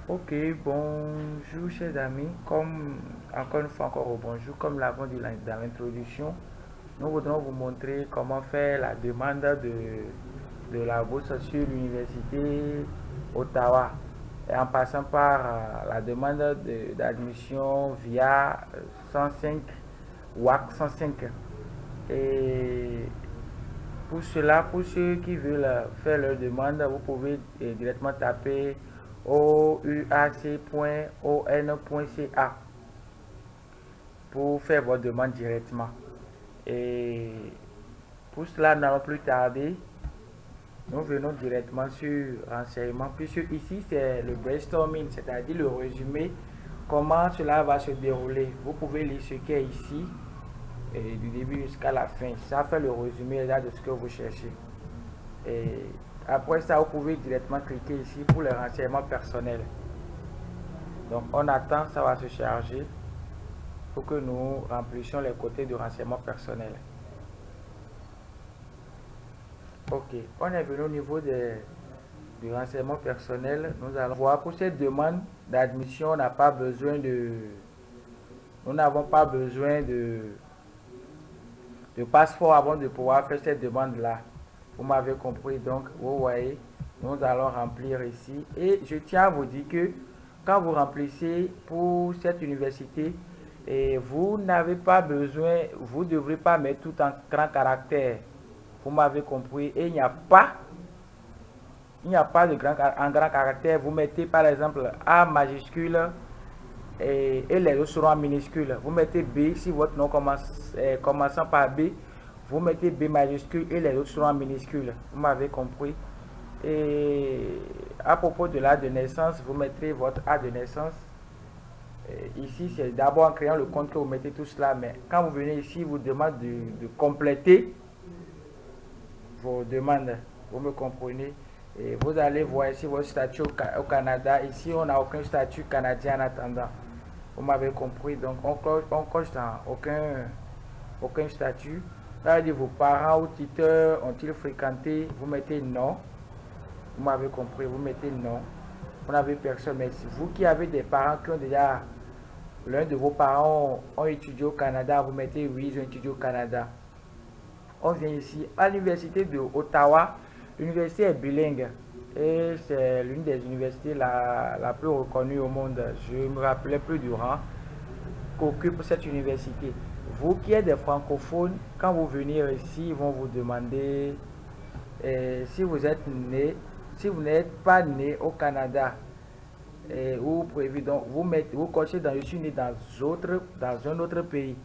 Ok, bonjour chers amis. Comme encore une fois encore au bonjour, comme l'avons dit dans l'introduction, nous voudrons vous montrer comment faire la demande de la bourse sur l'université Ottawa et en passant par la demande d'admission via 105 WAC 105. Et pour cela, pour ceux qui veulent faire leur demande, vous pouvez directement taper ouac.on.ca pour faire votre demande directement. Et pour cela, nous n'allons plus tarder. Nous venons directement sur renseignement, puisque ici c'est le brainstorming, c'est-à-dire le résumé, comment cela va se dérouler. Vous pouvez lire ce qui est ici, et du début jusqu'à la fin. Ça fait le résumé là de ce que vous cherchez. Et après ça, vous pouvez directement cliquer ici pour les renseignements personnels. Donc on attend, ça va se charger pour que nous remplissions les côtés de renseignements personnels. Ok, on est venu au niveau du renseignement personnel. Nous allons voir pour cette demande d'admission, nous n'avons pas besoin de passeport avant de pouvoir faire cette demande-là. Vous m'avez compris, donc vous voyez, nous allons remplir ici. Et je tiens à vous dire que quand vous remplissez pour cette université, et vous n'avez pas besoin, vous ne devrez pas mettre tout en grand caractère. Vous m'avez compris. Et il n'y a pas de en grand caractère. Vous mettez par exemple A majuscule et les autres seront en minuscule. Vous mettez B si votre nom commence, commençant par B. Vous mettez B majuscule et les autres seront en minuscule. Vous m'avez compris. Et à propos de l'âge de naissance, vous mettrez votre âge de naissance. Ici, c'est d'abord en créant le compte que vous mettez tout cela. Mais quand vous venez ici, vous demandez de compléter vos demandes. Vous me comprenez? Et vous allez voir ici votre statut au Canada. Ici, on n'a aucun statut canadien en attendant. Vous m'avez compris. Donc, on coche dans aucun statut. Là, dit vos parents ou tuteurs ont-ils fréquenté? Vous mettez non. Vous m'avez compris. Vous mettez non. Vous n'avez personne. Mais si vous qui avez des parents qui ont déjà, l'un de vos parents ont étudié au Canada, vous mettez oui, ils ont étudié au Canada. On vient ici à l'université de Ottawa. L'université est bilingue et c'est l'une des universités la plus reconnue au monde. Je me rappelais plus du rang qu'occupe cette université. Vous qui êtes des francophones, quand vous venez ici, ils vont vous demander si vous êtes né, si vous n'êtes pas né au Canada ou prévu, donc vous cochez dans, je suis né dans un autre pays.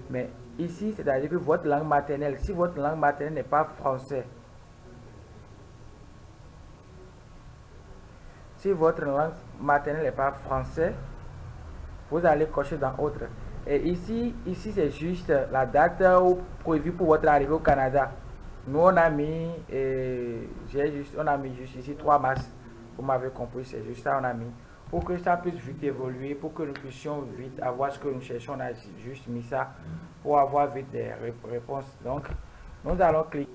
Mais ici, c'est-à-dire que votre langue maternelle, si votre langue maternelle n'est pas français, si votre langue maternelle n'est pas français, vous allez cocher dans autre. Et ici c'est juste la date prévue pour votre arrivée au Canada. Nous on a mis, on a mis juste ici 3 mars. Vous m'avez compris, c'est juste ça on a mis. Pour que ça puisse vite évoluer, pour que nous puissions vite avoir ce que nous cherchons, on a juste mis ça pour avoir vite des réponses. Donc, nous allons cliquer.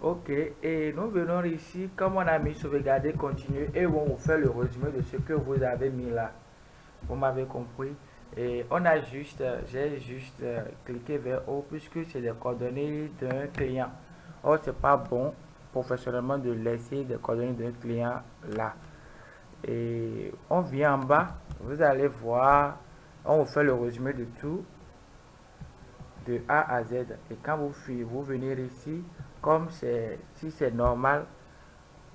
Ok, et nous venons ici, comme on a mis sauvegarder, continuer, et on vous fait le résumé de ce que vous avez mis là. Vous m'avez compris. Et j'ai juste cliqué vers haut puisque c'est des coordonnées d'un client. Or, c'est pas bon professionnellement de laisser des coordonnées d'un client là. Et on vient en bas, vous allez voir, on vous fait le résumé de tout de A à Z. Et quand vous venez ici, comme si c'est normal,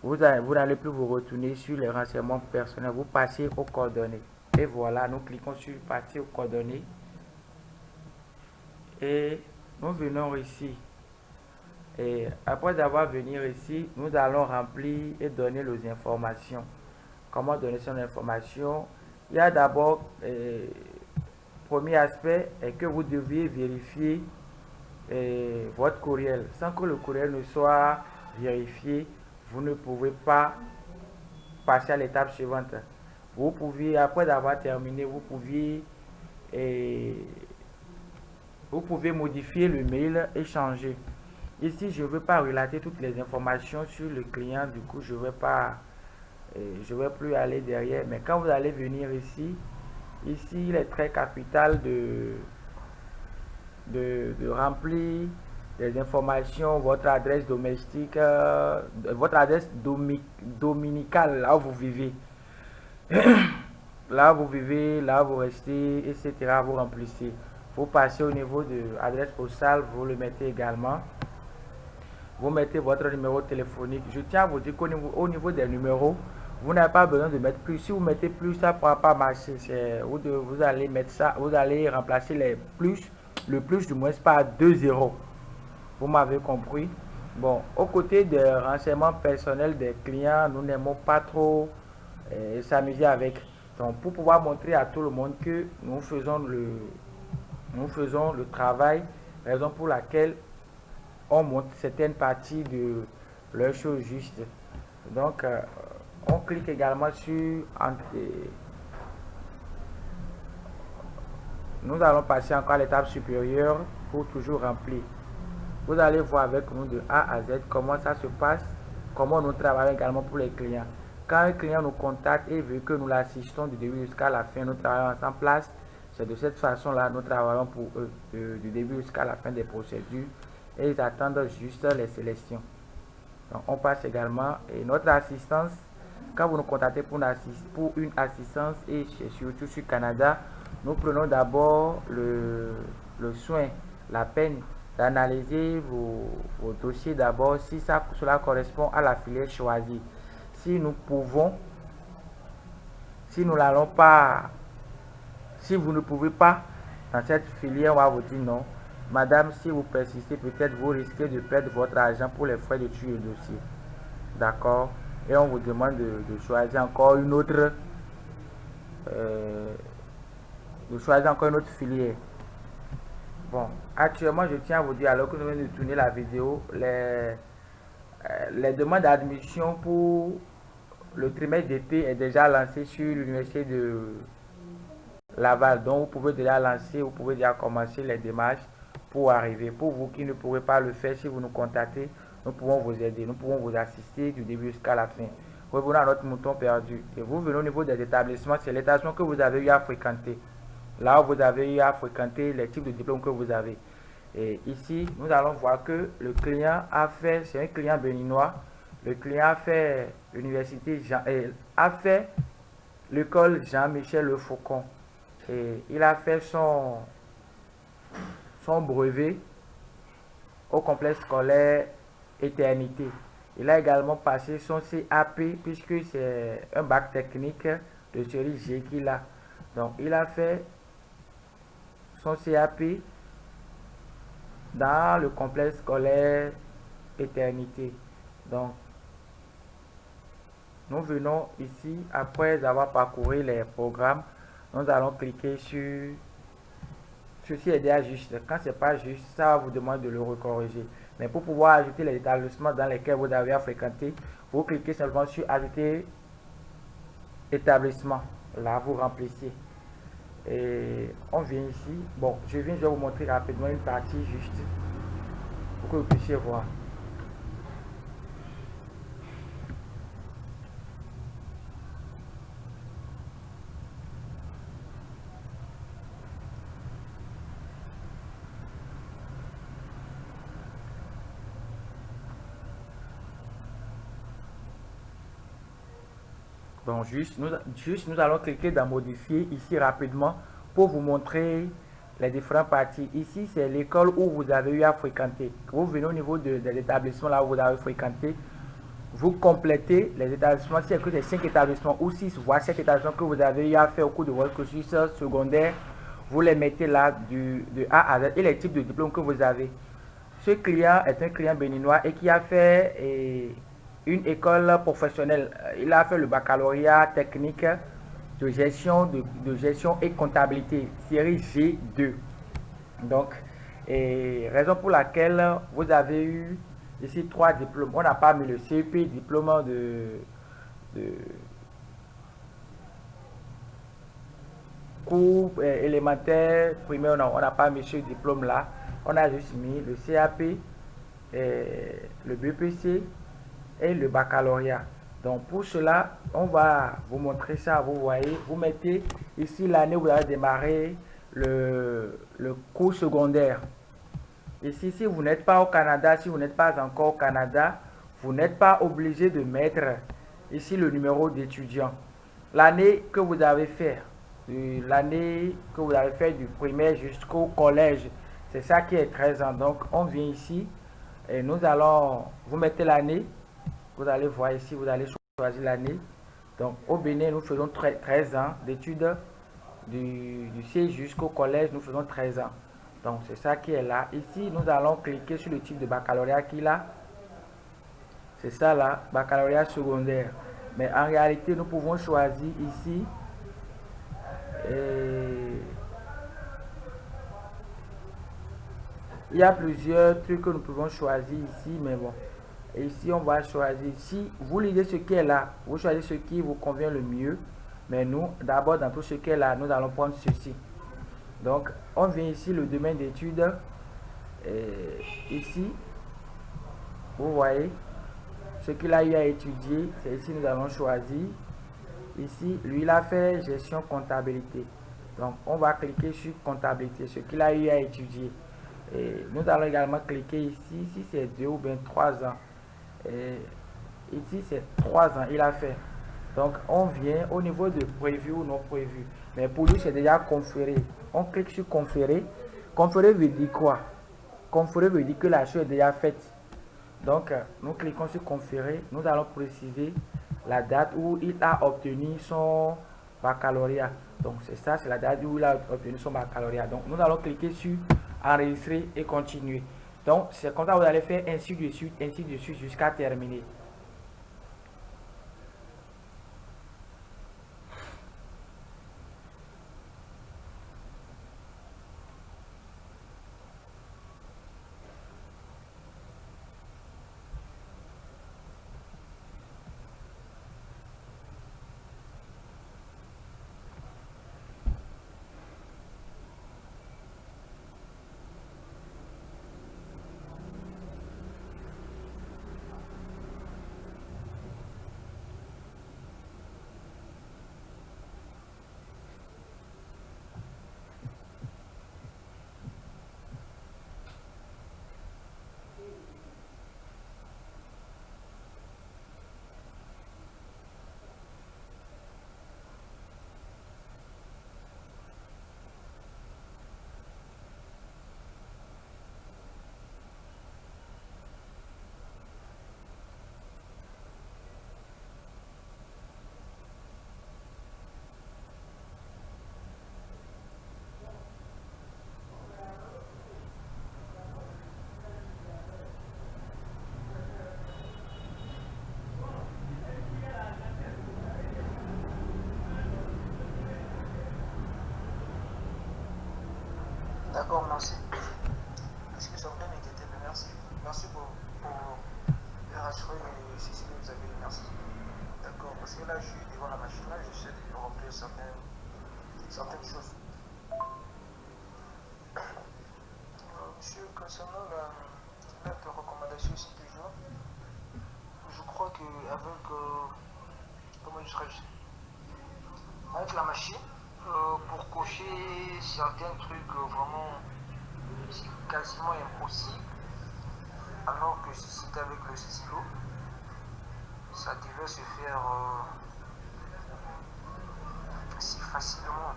vous n'allez plus vous retourner sur les renseignements personnels, vous passez aux coordonnées. Et voilà, nous cliquons sur partie aux coordonnées. Et nous venons ici. Et après avoir venir ici, nous allons remplir et donner les informations. Comment donner son information? Il y a d'abord, premier aspect, est que vous deviez vérifier votre courriel. Sans que le courriel ne soit vérifié, vous ne pouvez pas passer à l'étape suivante. Vous pouviez, après avoir terminé, vous pouvez modifier le mail et changer. Ici, je ne veux pas relater toutes les informations sur le client, du coup, je ne vais plus aller derrière. Mais quand vous allez venir ici, il est très capital de remplir les informations, votre adresse domestique, votre adresse dominicale, là où vous vivez. Là où vous vivez, là où vous restez, etc. Vous remplissez. Vous passez au niveau de l'adresse postale, vous le mettez également. Vous mettez votre numéro téléphonique. Je tiens à vous dire qu'au niveau des numéros, vous n'avez pas besoin de mettre plus. Si vous mettez plus, ça ne pourra pas marcher. Vous allez mettre ça, vous allez remplacer le plus du moins par 2 zéros. Vous m'avez compris? Bon, aux côtés des renseignements personnels des clients, nous n'aimons pas trop s'amuser avec. Donc, pour pouvoir montrer à tout le monde que nous faisons le travail, raison pour laquelle on montre certaines parties de leurs choses justes. Donc, on clique également sur nous allons passer encore à l'étape supérieure pour toujours remplir. Vous allez voir avec nous de A à Z comment ça se passe, comment nous travaillons également pour les clients. Quand un client nous contacte et veut que nous l'assistons du début jusqu'à la fin, nous travaillons en place. C'est de cette façon-là nous travaillons pour eux, du début jusqu'à la fin des procédures. Et ils attendent juste les sélections. Donc, on passe également et notre assistance. Quand vous nous contactez pour une assistance et surtout sur Canada, nous prenons d'abord le soin, la peine d'analyser vos dossiers d'abord si cela correspond à la filière choisie. Si nous n'allons pas, si vous ne pouvez pas dans cette filière, on va vous dire non. Madame, si vous persistez, peut-être vous risquez de perdre votre argent pour les frais de tuer le dossier. D'accord? Et on vous demande de choisir encore une autre filière. Bon, actuellement, je tiens à vous dire, alors que nous venons de tourner la vidéo, les demandes d'admission pour le trimestre d'été est déjà lancé sur l'université de Laval. Donc, vous pouvez déjà lancer, vous pouvez déjà commencer les démarches pour arriver. Pour vous qui ne pourrez pas le faire, si vous nous contactez, nous pouvons vous aider, nous pouvons vous assister du début jusqu'à la fin. Revenons à notre mouton perdu. Et vous venez au niveau des établissements, c'est l'établissement que vous avez eu à fréquenter. Là où vous avez eu à fréquenter les types de diplômes que vous avez. Et ici, nous allons voir que le client a fait, c'est un client béninois, le client a fait l'université, a fait l'école Jean-Michel Le Faucon. Et il a fait son brevet au complexe scolaire Éternité. Il a également passé son CAP puisque c'est un bac technique de série G qu'il a. Donc il a fait son CAP dans le complexe scolaire Éternité. Donc nous venons ici, après avoir parcouru les programmes, nous allons cliquer sur ceci est déjà juste. Quand c'est pas juste, ça va vous demander de le recorriger. Mais pour pouvoir ajouter les établissements dans lesquels vous avez à fréquenter, vous cliquez simplement sur ajouter établissement. Là, vous remplissez. Et on vient ici. Bon, je vais vous montrer rapidement une partie juste pour que vous puissiez voir. Donc nous allons cliquer dans modifier ici rapidement pour vous montrer les différentes parties. Ici c'est l'école où vous avez eu à fréquenter. Vous venez au niveau de l'établissement là où vous avez fréquenté. Vous complétez les établissements, si c'est 5 établissements ou 6 voire 7 établissements que vous avez eu à faire au cours de votre cursus secondaire, vous les mettez là de A à Z et les types de diplômes que vous avez. Ce client est un client béninois et qui a fait une école professionnelle. Il a fait le baccalauréat technique de gestion et comptabilité, série G2. Donc, raison pour laquelle vous avez eu ici 3 diplômes. On n'a pas mis le CEP, diplôme de cours élémentaire, primaire, non, on n'a pas mis ce diplôme-là. On a juste mis le CAP, le BPC et le baccalauréat. Donc pour cela, on va vous montrer ça. Vous voyez, vous mettez ici l'année où vous avez démarré le cours secondaire. Ici, si vous n'êtes pas au Canada, si vous n'êtes pas encore au Canada, vous n'êtes pas obligé de mettre ici le numéro d'étudiant. L'année que vous avez fait, l'année que vous avez fait du primaire jusqu'au collège, c'est ça qui est 13 ans. Donc on vient ici et nous allons, vous mettez l'année, vous allez voir ici, vous allez choisir l'année. Donc au Bénin, nous faisons 13 ans d'études du CI jusqu'au collège, nous faisons 13 ans. Donc c'est ça qui est là. Ici, nous allons cliquer sur le type de baccalauréat qu'il a. C'est ça là, baccalauréat secondaire. Mais en réalité, nous pouvons choisir ici. Il y a plusieurs trucs que nous pouvons choisir ici, mais bon. Et ici, on va choisir. Si vous lisez ce qui est là, vous choisissez ce qui vous convient le mieux. Mais nous, d'abord, dans tout ce qui est là, nous allons prendre ceci. Donc, on vient ici, le domaine d'études. Ici, vous voyez, ce qu'il a eu à étudier, c'est ici nous allons choisir. Ici, lui, il a fait gestion comptabilité. Donc, on va cliquer sur comptabilité, ce qu'il a eu à étudier. Et nous allons également cliquer ici, si c'est 2 ou bien 3 ans. Et ici, c'est 3 ans, il a fait. Donc, on vient au niveau de prévu ou non prévu. Mais pour lui, c'est déjà conféré. On clique sur conférer. Conférer veut dire quoi? Conférer veut dire que la chose est déjà faite. Donc, nous cliquons sur conférer. Nous allons préciser la date où il a obtenu son baccalauréat. Donc, c'est ça, c'est la date où il a obtenu son baccalauréat. Donc, nous allons cliquer sur enregistrer et continuer. Donc, c'est comme ça que vous allez faire ainsi de suite jusqu'à terminer. D'accord, merci. Parce que ça me donne inquiété, mais merci. Merci pour le rassurer et si c'est que vous avez merci. D'accord, parce que là, je suis devant la machine, là, j'essaie de remplir certaines choses. Monsieur, concernant la lettre de recommandation ici toujours, je crois qu'avec, comment dirais-je, avec la machine, pour cocher certains trucs vraiment quasiment impossibles, alors que si c'était avec le stylo, ça devait se faire si facilement.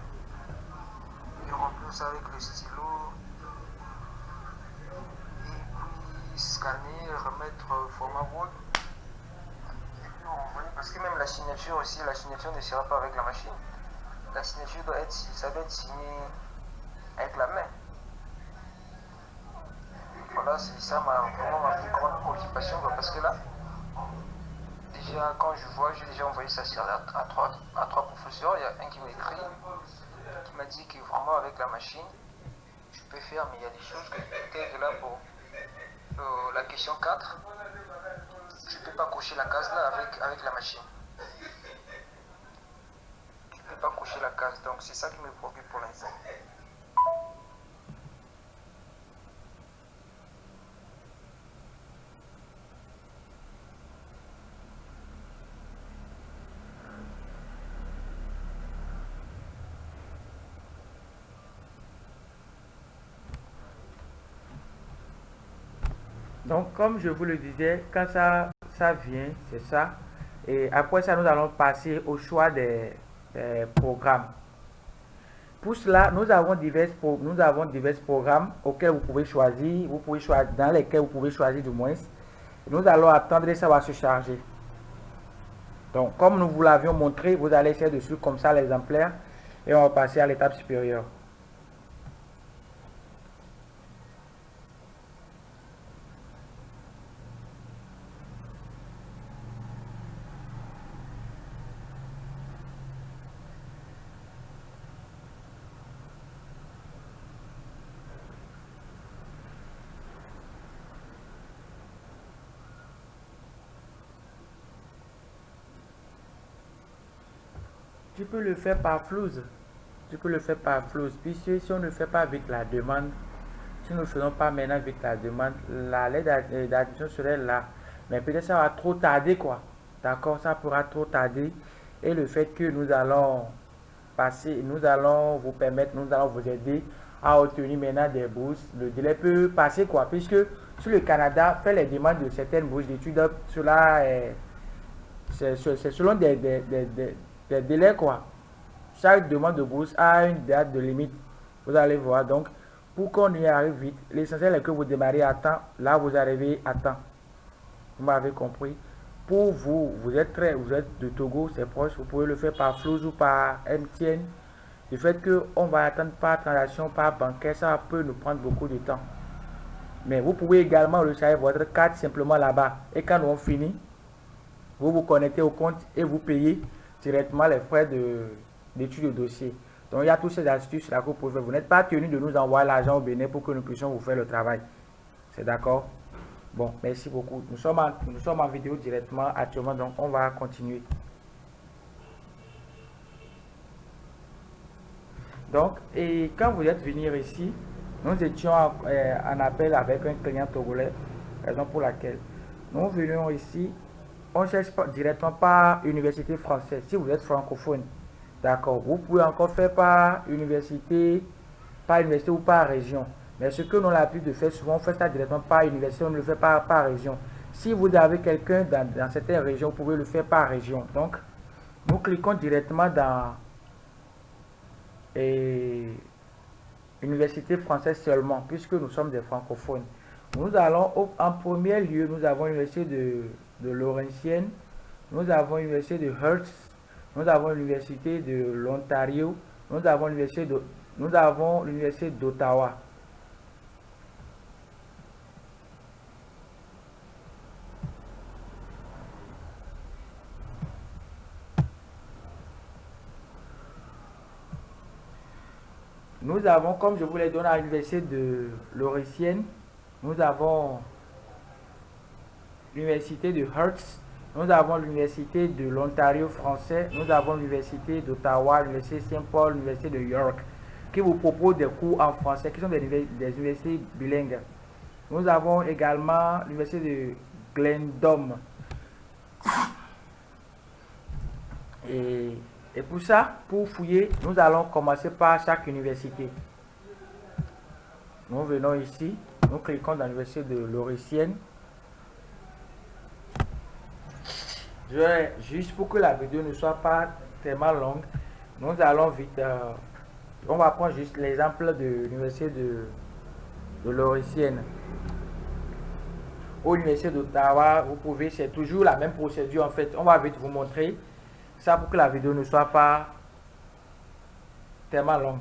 Et remplir ça avec le stylo, et puis scanner, remettre format Word, et puis renvoyer. Parce que même la signature aussi, la signature ne sera pas avec la machine. La signature ça doit être signé avec la main. voilà, c'est ça vraiment ma plus grande préoccupation, parce que là, déjà quand je vois, j'ai déjà envoyé ça à trois professeurs. Il y a un qui m'écrit, qui m'a dit que vraiment avec la machine, je peux faire, mais il y a des choses que peut-être là pour la question 4, je ne peux pas cocher la case là avec la machine. Je ne peux pas cocher la case, donc c'est ça qui me préoccupe pour l'instant. Donc, comme je vous le disais, quand ça vient, c'est ça. Et après ça, nous allons passer au choix des programmes. Pour cela, nous avons divers programmes auxquels vous pouvez choisir, dans lesquels vous pouvez choisir du moins. Nous allons attendre et ça va se charger. Donc, comme nous vous l'avions montré, vous allez essayer dessus comme ça l'exemplaire et on va passer à l'étape supérieure. Tu peux le faire par flouze. Tu peux le faire par flouze. Puisque si on ne fait pas avec la demande, si nous ne faisons pas maintenant avec la demande, la lettre d'admission serait là. Mais peut-être ça va trop tarder, quoi. D'accord, ça pourra trop tarder. Et le fait que nous allons nous allons vous permettre, nous allons vous aider à obtenir maintenant des bourses. Le délai peut passer, quoi. Puisque si le Canada fait les demandes de certaines bourses d'études, cela c'est selon des délais, quoi. Chaque demande de bourse a une date de limite. Vous allez voir. Donc, pour qu'on y arrive vite, l'essentiel est que vous démarrez à temps. Là, vous arrivez à temps. Vous m'avez compris. Pour vous, vous êtes de Togo, c'est proche. Vous pouvez le faire par Flouz ou par MTN. Le fait qu'on va attendre par transaction, par bancaire, ça peut nous prendre beaucoup de temps. Mais vous pouvez également recharger votre carte simplement là-bas. Et quand on finit, vous vous connectez au compte et vous payez directement les frais d'étude de dossier. Donc, il y a toutes ces astuces là que vous pouvez faire. Vous n'êtes pas tenu de nous envoyer l'argent au Bénin pour que nous puissions vous faire le travail. C'est d'accord? Bon, merci beaucoup. Nous sommes en vidéo directement actuellement, donc on va continuer. Donc, et quand vous êtes venu ici, nous étions en appel avec un client togolais, raison pour laquelle nous venons ici. On ne cherche pas directement par université française. Si vous êtes francophone, d'accord, vous pouvez encore faire par université ou par région. Mais ce que nous avons l'habitude de faire, souvent on fait ça directement par université, on ne le fait pas par région. Si vous avez quelqu'un dans certaines régions, vous pouvez le faire par région. Donc, nous cliquons directement dans université française seulement, puisque nous sommes des francophones. Nous allons en premier lieu, nous avons l'université de Laurentienne, nous avons l'université de Hearst, nous avons l'université de l'Ontario, nous avons l'université d'Ottawa. Nous avons, comme je vous l'ai donné à l'université de Laurentienne, nous avons l'université de Hearst, nous avons l'université de l'Ontario français, nous avons l'université d'Ottawa, l'université Saint-Paul, l'université de York, qui vous proposent des cours en français, qui sont des universités bilingues. Nous avons également l'université de Glendom. Et pour ça, pour fouiller, nous allons commencer par chaque université. Nous venons ici, nous cliquons dans l'université de Laurentienne. Juste pour que la vidéo ne soit pas tellement longue, nous allons vite. On va prendre juste l'exemple de l'université de Laurentienne. Au l'université d'Ottawa, vous pouvez, c'est toujours la même procédure en fait. On va vite vous montrer ça pour que la vidéo ne soit pas tellement longue.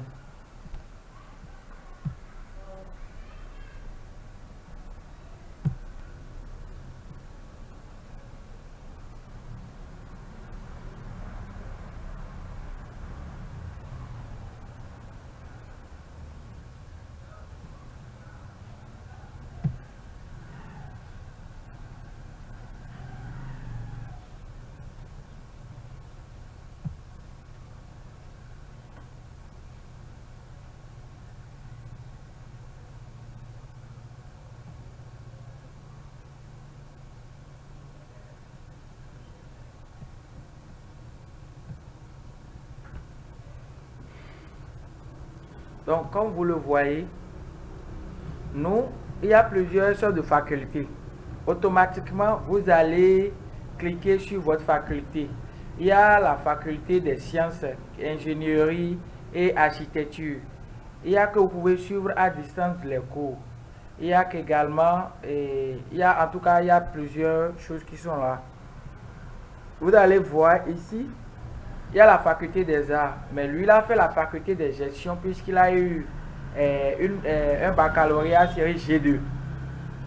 Donc, comme vous le voyez, nous, il y a plusieurs sortes de facultés. Automatiquement, vous allez cliquer sur votre faculté. Il y a la faculté des sciences, ingénierie et architecture. Il y a que vous pouvez suivre à distance les cours. Il y a qu'également, en tout cas, il y a plusieurs choses qui sont là. Vous allez voir ici, il y a la faculté des arts, mais lui, il a fait la faculté des gestions puisqu'il a eu un baccalauréat série G2.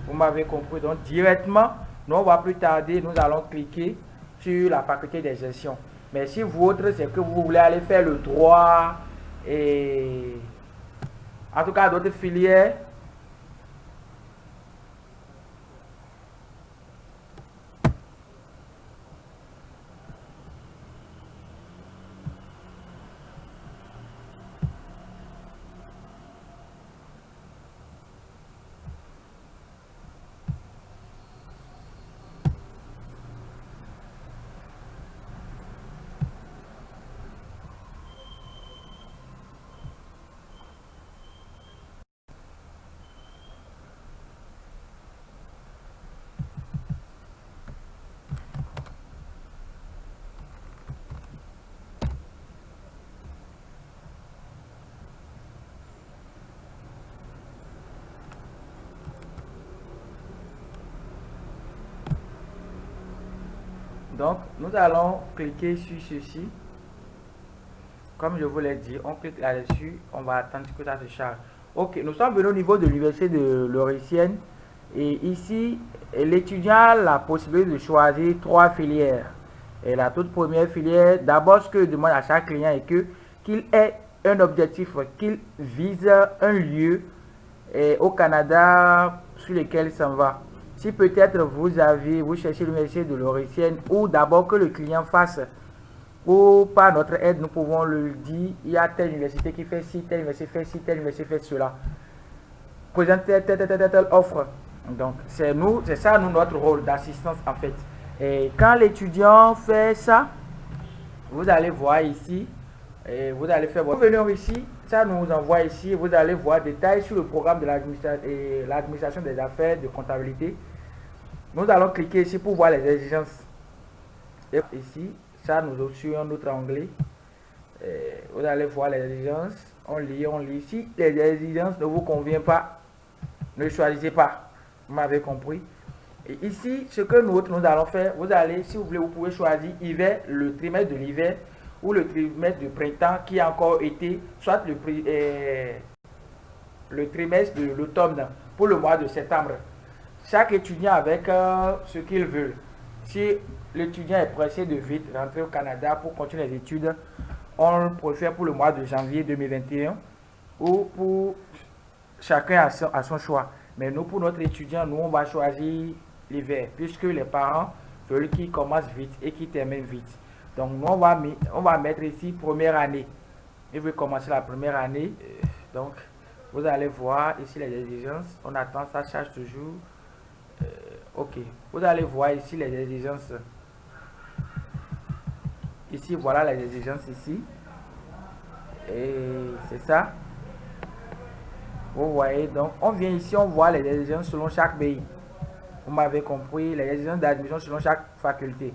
Vous m'avez compris. Donc, directement, nous, on va plus tarder, nous allons cliquer sur la faculté des gestions. Mais si votre, c'est que vous voulez aller faire le droit et en tout cas d'autres filières, donc nous allons cliquer sur ceci. Comme je vous l'ai dit, on clique là-dessus, on va attendre que ça se charge. Ok, nous sommes venus au niveau de l'université de Laurentienne. Et ici, l'étudiant a la possibilité de choisir 3 filières. Et la toute première filière, d'abord ce que je demande à chaque client est qu'il ait un objectif, qu'il vise un lieu au Canada sur lequel il s'en va. Si peut-être vous cherchez l'université de Laurentienne, ou d'abord que le client fasse, ou par notre aide, nous pouvons le dire, il y a telle université qui fait ci, telle université fait ci, telle université fait cela. Présente telle offre. Donc, c'est ça, notre rôle d'assistance en fait. Et quand l'étudiant fait ça, vous allez voir ici, et vous allez faire votre... Venons ici, ça nous envoie ici, vous allez voir détails sur le programme de l'administration des affaires de comptabilité. Nous allons cliquer ici pour voir les exigences. Et ici, ça nous ouvre sur un autre onglet. Vous allez voir les exigences. On lit. Si les exigences ne vous conviennent pas, ne choisissez pas. Vous m'avez compris. Et ici, ce que nous allons faire, vous allez, si vous voulez, vous pouvez choisir hiver, le trimestre de l'hiver ou le trimestre de printemps qui a encore été, soit le trimestre de l'automne pour le mois de septembre. Chaque étudiant avec ce qu'il veut. Si l'étudiant est pressé de vite rentrer au Canada pour continuer les études, on le préfère pour le mois de janvier 2021 ou pour chacun à son choix. Mais nous, pour notre étudiant, nous, on va choisir l'hiver puisque les parents veulent qu'il commence vite et qu'il termine vite. Donc, nous, on va mettre ici première année. Il veut commencer la première année. Donc, vous allez voir ici les exigences. On attend, ça charge toujours. Ok, vous allez voir ici les exigences. Ici, voilà les exigences ici. Et c'est ça. Vous voyez, donc on vient ici, on voit les exigences selon chaque pays. Vous m'avez compris, les exigences d'admission selon chaque faculté.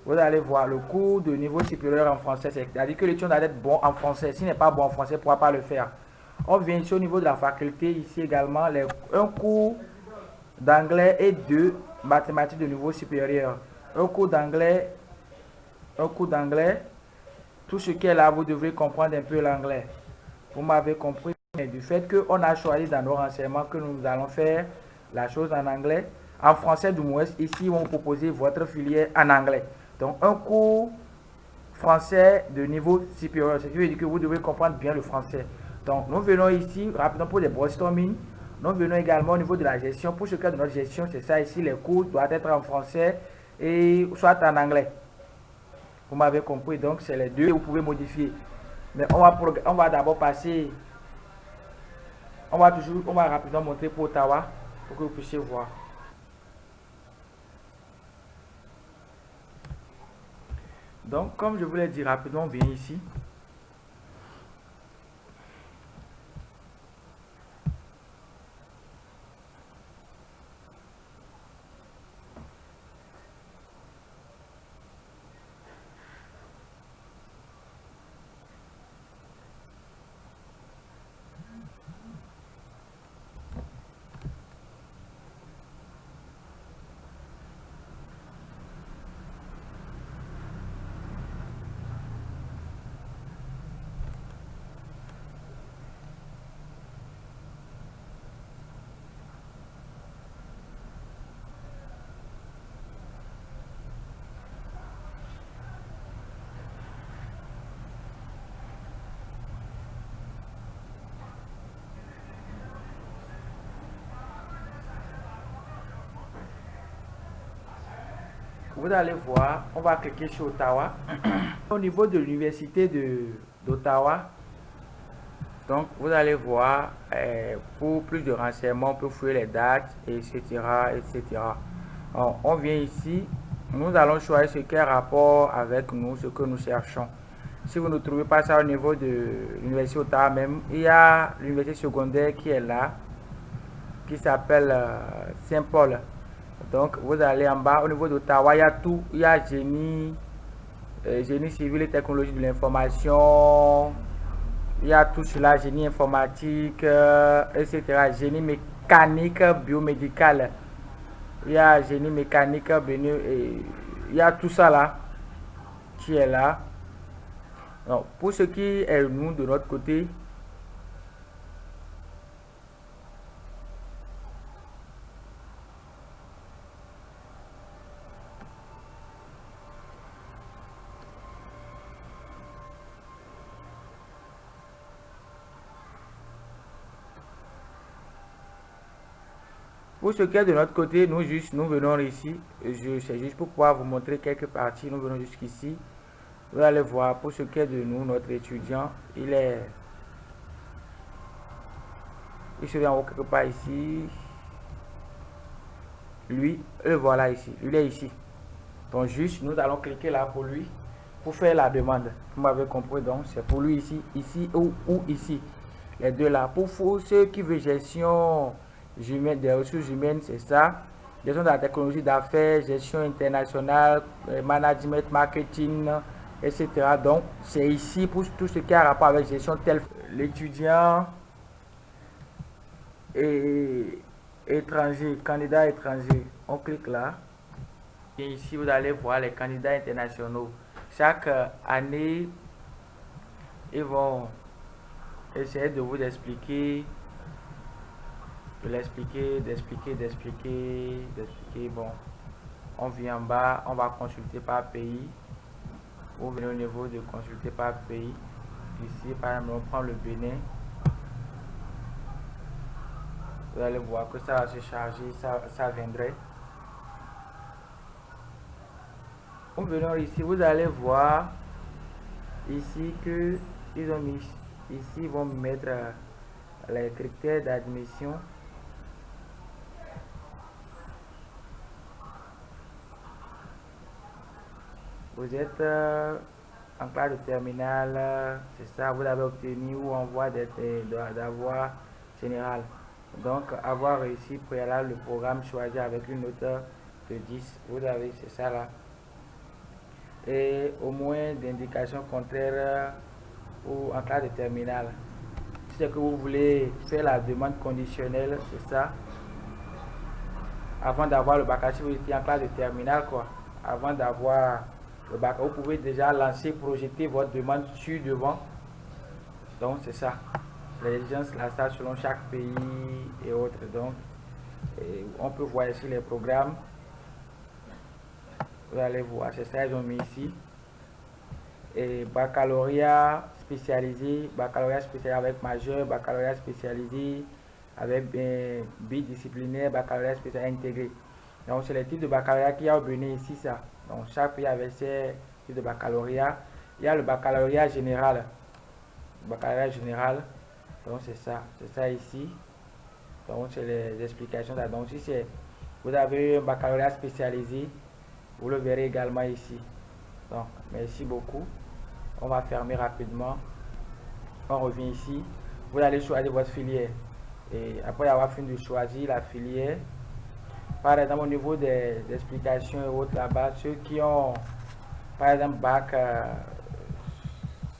Vous allez voir le cours de niveau supérieur en français, c'est-à-dire que l'étudiant doit être bon en français. S'il n'est pas bon en français, il ne pourra pas le faire. On vient ici au niveau de la faculté, ici également, un cours d'anglais et de mathématiques de niveau supérieur. Un cours d'anglais, tout ce qui est là, vous devrez comprendre un peu l'anglais. Vous m'avez compris, mais du fait qu'on a choisi dans nos renseignements que nous allons faire la chose en anglais, en français du moins, ici, on va vous proposer votre filière en anglais. Donc, un cours français de niveau supérieur, ce qui veut dire que vous devez comprendre bien le français. Donc, nous venons ici rapidement pour des brainstorming. Nous venons également au niveau de la gestion. Pour ce cas de notre gestion, c'est ça ici, les cours doivent être en français et soit en anglais. Vous m'avez compris, donc c'est les deux que vous pouvez modifier. Mais on va d'abord passer, on va rapidement montrer pour Ottawa pour que vous puissiez voir. Donc, comme je vous l'ai dit rapidement, on vient ici. Vous allez voir, on va cliquer sur Ottawa. Au niveau de l'université d'Ottawa, donc vous allez voir, pour plus de renseignements, on peut fouiller les dates, etc. etc. Alors, on vient ici, nous allons choisir ce qui est rapport avec nous, ce que nous cherchons. Si vous ne trouvez pas ça au niveau de l'université Ottawa même, il y a l'université secondaire qui est là, qui s'appelle Saint-Paul. Donc vous allez en bas, au niveau d'Ottawa, il y a tout, il y a génie civil et technologie de l'information, il y a tout cela, génie informatique, etc. Génie mécanique, biomédical, il y a génie mécanique, il y a tout ça là, qui est là. Donc, pour ce qui est nous de notre côté, nous venons ici. C'est juste pour pouvoir vous montrer quelques parties. Nous venons jusqu'ici. Vous allez voir, pour ce qui est de nous, notre étudiant, il se vient en haut quelque part ici. Lui, le voilà ici. Lui est ici. Donc juste, nous allons cliquer là pour lui, pour faire la demande. Vous m'avez compris, donc c'est pour lui ici, ici ou ici. Les deux là. Pour ceux qui veulent gestion humaine, des ressources humaines, c'est ça. Gestion de la technologie d'affaires, gestion internationale, management, marketing, etc. Donc c'est ici pour tout ce qui a rapport avec gestion telle. L'étudiant et étranger, candidat étranger. On clique là. Et ici, vous allez voir les candidats internationaux. Chaque année, ils vont essayer de vous expliquer, d'expliquer. Bon, on vient en bas, on va consulter par pays. Vous venez au niveau de consulter par pays. Ici, par exemple, on prend le Bénin. Vous allez voir que ça va se charger, ça viendrait. En venant ici, vous allez voir ici que ils ont mis ici, ils vont mettre les critères d'admission. Vous êtes en classe de terminale, c'est ça, vous avez obtenu ou en voie d'avoir général. Donc, avoir réussi préalable le programme choisi avec une note de 10. Vous avez, c'est ça là. Et au moins d'indications contraires ou en classe de terminale. Si c'est que vous voulez faire la demande conditionnelle, c'est ça. Avant d'avoir le bac, si vous étiez en classe de terminale, quoi. Avant d'avoir le bac, vous pouvez déjà lancer, projeter votre demande sur devant. Donc c'est ça. Les exigences, là, ça selon chaque pays et autres. Donc, on peut voir ici les programmes. Vous allez voir, c'est ça, ils ont mis ici. Et baccalauréat spécialisé avec majeur, baccalauréat spécialisé avec bidisciplinaire, baccalauréat spécialisé intégré. Donc, c'est les types de baccalauréat qu'il y a au Bénin ici, ça. Donc, chaque pays avait ses types de baccalauréat. Il y a le baccalauréat général. Baccalauréat général. Donc, c'est ça ici. Donc, c'est les explications. Donc, si vous avez un baccalauréat spécialisé, vous le verrez également ici. Donc, merci beaucoup. On va fermer rapidement. On revient ici. Vous allez choisir votre filière. Et après avoir fini de choisir la filière, par exemple, au niveau des explications et autres là-bas, ceux qui ont, par exemple, bac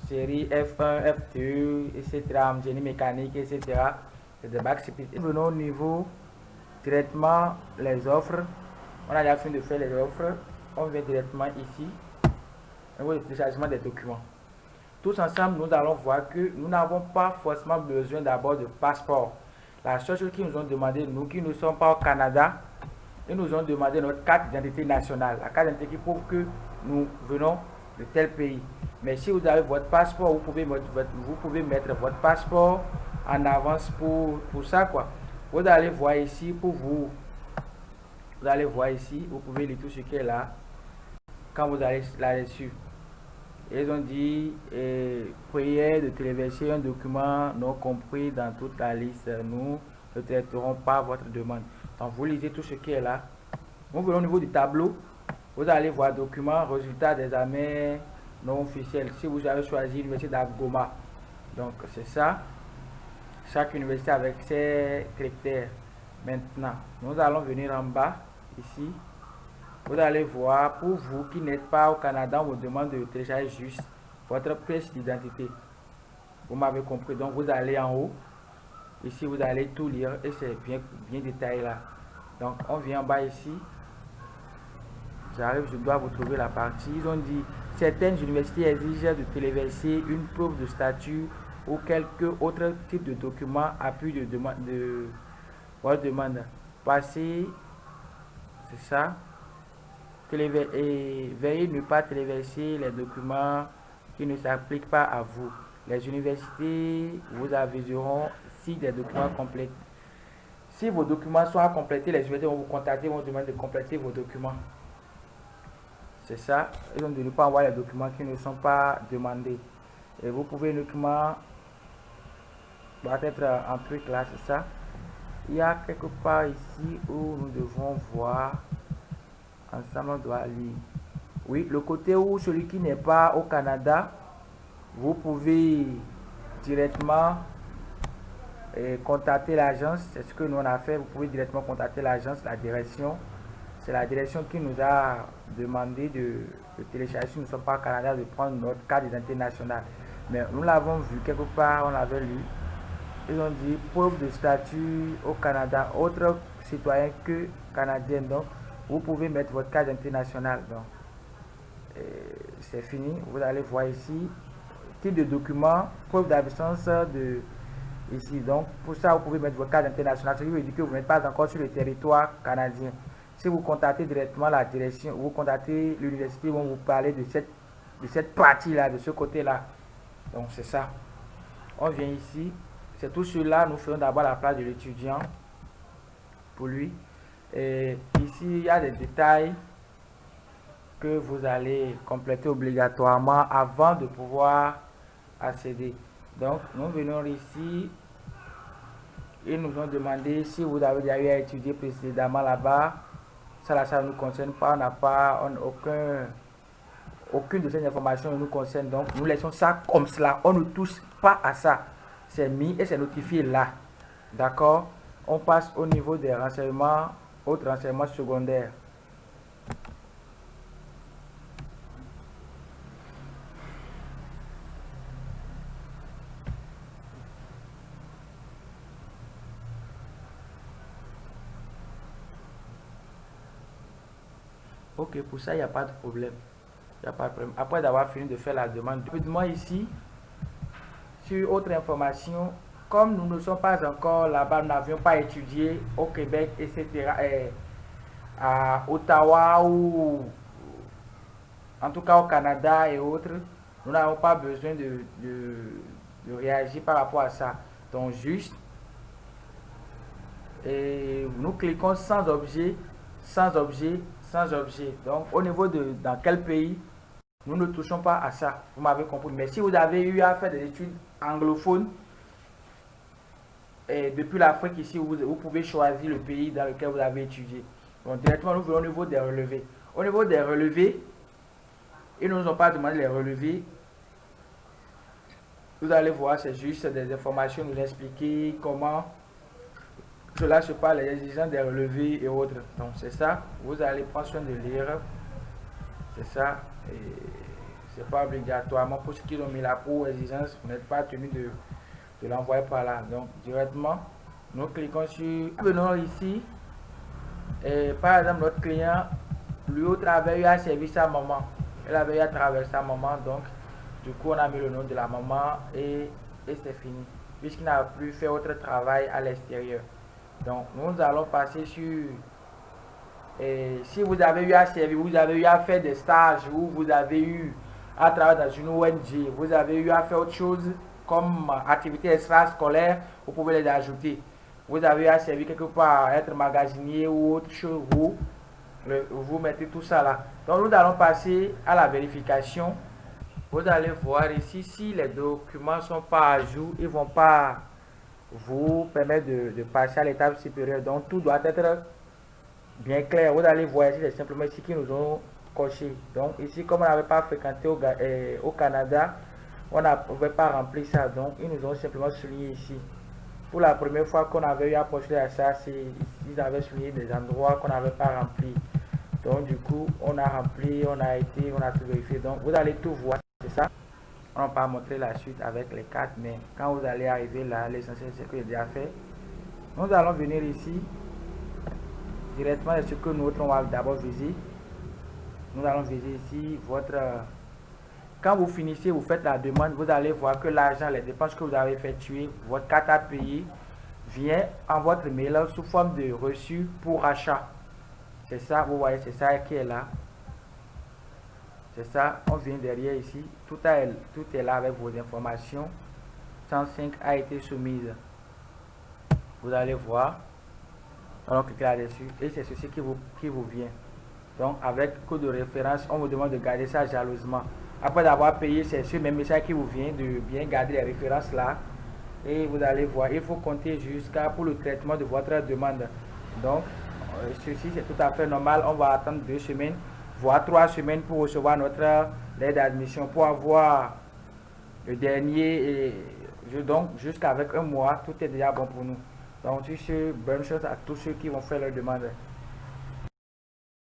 série F1, F2, etc., génie mécanique, etc., c'est des bacs spécifiques. Venons au niveau directement les offres. On a déjà fini de faire les offres. On vient directement ici. Au niveau du téléchargement des documents. Tous ensemble, nous allons voir que nous n'avons pas forcément besoin d'abord de passeport. La seule chose qu'ils nous ont demandé, nous qui ne sommes pas au Canada, ils nous ont demandé notre carte d'identité nationale. La carte d'identité qui prouve que nous venons de tel pays. Mais si vous avez votre passeport, vous pouvez mettre votre passeport en avance pour ça, quoi. Vous allez voir ici pour vous. Vous allez voir ici, vous pouvez lire tout ce qui est là. quand vous allez là-dessus. Ils ont dit prière de téléverser un document non compris dans toute la liste. Nous ne traiterons pas votre demande. Donc vous lisez tout ce qui est là. Vous venez au niveau du tableau. Vous allez voir document, résultat des examens non officiels. Si vous avez choisi l'université d'Abgoma. Donc c'est ça. Chaque université avec ses critères. Maintenant, nous allons venir en bas ici. Vous allez voir, pour vous qui n'êtes pas au Canada, on vous demande de télécharger juste votre pièce d'identité. Vous m'avez compris. Donc vous allez en haut. Ici vous allez tout lire et c'est bien détaillé là. Donc on vient en bas ici. J'arrive, je dois vous trouver la partie. Ils ont dit certaines universités exigent de téléverser une preuve de statut ou quelque autre type de document appui de votre demande. Passez, c'est ça. Et veuillez ne pas téléverser les documents qui ne s'appliquent pas à vous. Les universités vous aviseront si des documents complètent. Si vos documents sont à compléter, les universités vont vous contacter, vont vous demander de compléter vos documents. C'est ça. Ils ont dit de ne pas envoyer les documents qui ne sont pas demandés. Et vous pouvez uniquement doit être en truc là, c'est ça. Il y a quelque part ici où nous devons voir. Ensemble, on doit lire. Oui, le côté où celui qui n'est pas au Canada, vous pouvez directement contacter l'agence. C'est ce que nous on a fait. Vous pouvez directement contacter l'agence, la direction. C'est la direction qui nous a demandé de télécharger, si nous ne sommes pas au Canada, de prendre notre carte d'identité nationale. Mais nous l'avons vu quelque part, on l'avait lu. Ils ont dit preuve de statut au Canada, autre citoyen que canadien. Donc, vous pouvez mettre votre carte d'identité nationale. Donc, c'est fini. Vous allez voir ici, type de document, preuve d'absence de ici. Donc, pour ça, vous pouvez mettre votre carte d'identité nationale. Ce qui veut dire que vous n'êtes pas encore sur le territoire canadien. Si vous contactez directement la direction, vous contactez l'université, ils vont vous parler de cette partie-là, de ce côté-là. Donc, c'est ça. On vient ici. C'est tout cela. Nous ferons d'abord la place de l'étudiant pour lui. Et ici, il y a des détails que vous allez compléter obligatoirement avant de pouvoir accéder. Donc, nous venons ici. Ils nous ont demandé si vous avez déjà eu à étudier précédemment là-bas. Ça ne nous concerne pas. Aucune de ces informations ne nous concerne. Donc, nous laissons ça comme cela. On ne touche pas à ça. C'est mis et c'est notifié là. D'accord? On passe au niveau des renseignements, autres renseignements secondaires. Ok, pour ça, il n'y a pas de problème. Il n'y a pas de problème. Après avoir fini de faire la demande, moi ici, sur autre information, comme nous ne sommes pas encore là-bas, nous n'avions pas étudié au Québec, etc., à Ottawa ou en tout cas au Canada et autres, nous n'avons pas besoin de réagir par rapport à ça. Donc juste, et nous cliquons sans objet, sans objet, sans objet. Donc au niveau de dans quel pays, nous ne touchons pas à ça. Vous m'avez compris. Mais si vous avez eu à faire des études anglophones, et depuis l'Afrique ici, vous pouvez choisir le pays dans lequel vous avez étudié. Donc directement, nous venons au niveau des relevés. Au niveau des relevés, ils ne nous ont pas demandé les relevés. Vous allez voir, c'est juste des informations, nous expliquer comment cela se passe, les exigences des relevés et autres. Donc c'est ça, vous allez prendre soin de lire. C'est ça. Et c'est pas obligatoirement pour ceux qui ont mis la pour exigence, vous n'êtes pas tenu de l'envoyer par là. Donc directement, nous cliquons sur, venons ici. Et par exemple, notre client, lui autre avait eu à servir sa maman. Elle avait eu à traverser sa maman, donc du coup on a mis le nom de la maman et c'est fini. Puisqu'il n'a plus fait autre travail à l'extérieur. Donc nous allons passer sur, si vous avez eu à servir, vous avez eu à faire des stages ou vous avez eu à travailler dans une ONG, vous avez eu à faire autre chose comme activité extrascolaire, vous pouvez les ajouter. Vous avez eu à servir quelque part, être magasinier ou autre chose, Vous mettez tout ça là. Donc nous allons passer à la vérification. Vous allez voir ici si les documents ne sont pas à jour, ils ne vont pas vous permettre de passer à l'étape supérieure. Donc tout doit être bien clair. Vous allez voir ici, c'est simplement ici qu'ils nous ont coché. Donc ici, comme on n'avait pas fréquenté au Canada, on n'avait pas rempli ça. Donc ils nous ont simplement souligné ici. Pour la première fois qu'on avait eu à postuler à ça, ils avaient souligné des endroits qu'on n'avait pas remplis. Donc du coup, on a rempli, on a tout vérifié. Donc vous allez tout voir, c'est ça. On va pas montrer la suite avec les cartes, mais quand vous allez arriver là, l'essentiel c'est que j'ai déjà fait. Nous allons venir ici, directement ce que nous on va d'abord viser. Nous allons viser ici votre... Quand vous finissez, vous faites la demande, vous allez voir que l'argent, les dépenses que vous avez effectuées, votre carte à payer, vient en votre mail sous forme de reçu pour achat. C'est ça, vous voyez, c'est ça qui est là. C'est ça, on vient derrière ici. Tout est là avec vos informations. 105 a été soumise. Vous allez voir. Alors cliquez là-dessus. Et c'est ceci qui vous vient. Donc, avec code de référence, on vous demande de garder ça jalousement. Après avoir payé, c'est ce même message qui vous vient de bien garder les références là. Et vous allez voir, il faut compter jusqu'à pour le traitement de votre demande. Donc, ceci c'est tout à fait normal. On va attendre 2 semaines, voire 3 semaines pour recevoir notre lettre d'admission, pour avoir le dernier. Et donc, jusqu'avec un mois, tout est déjà bon pour nous. Donc, sur ce, bonne chance à tous ceux qui vont faire leur demande.